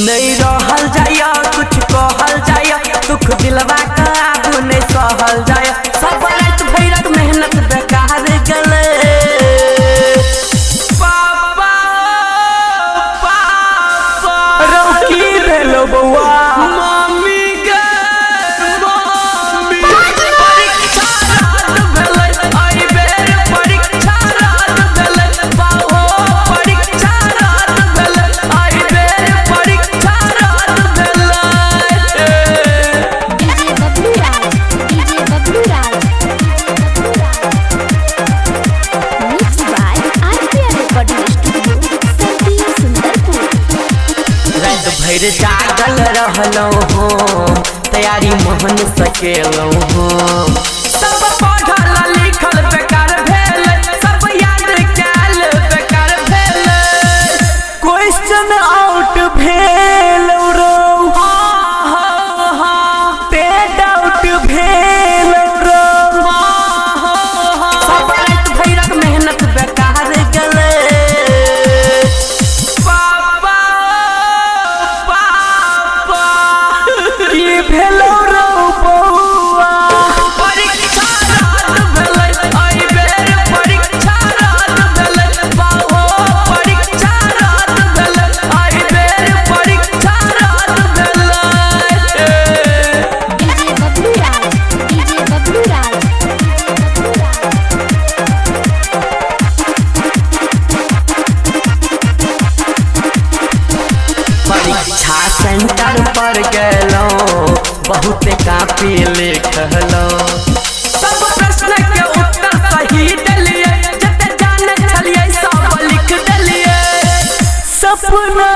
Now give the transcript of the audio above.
नहीं रहल जाया कुछ कहल जाया दुख दिलवा का आगू नहीं सहल जाया सब रात भैरक मेहनत बेकार गले पापा पापा रोकी भेलो बउआ मम्मी गे मम्मी परीक्षा रात भेलै आई बेर परीक्षा रात भेलै बाहो परीक्षा रात भेलै आई बेर परीक्षा रात भेलै DJ Bablu Raj mix by RPR recording studio सती सुंदरपुर। रात भर जागल रहलौं हो तैयारी मोहन सकेलौं हो सब पढ़ल लिखल बेकार भेल सब याद कैल बेकार भेल क्वेश्चन आउट भेल रो ते डाउट भेल रो सब रात भरक मेहनत बेकार गले पापा पापा की भेलो रो बउआ परीक्षा रात भेलै आई बेर परीक्षा रात भेलै बाहो परीक्षा रात भेलै आई बेर परीक्षा रात भेलै डीजे बबलू राज परीक्षा सेंटर पर गेलौं बहुत कापी लिखलौं सब प्रश्न के उत्तर सही देलिए जते जाने छलिए सब लिख देलिए सपना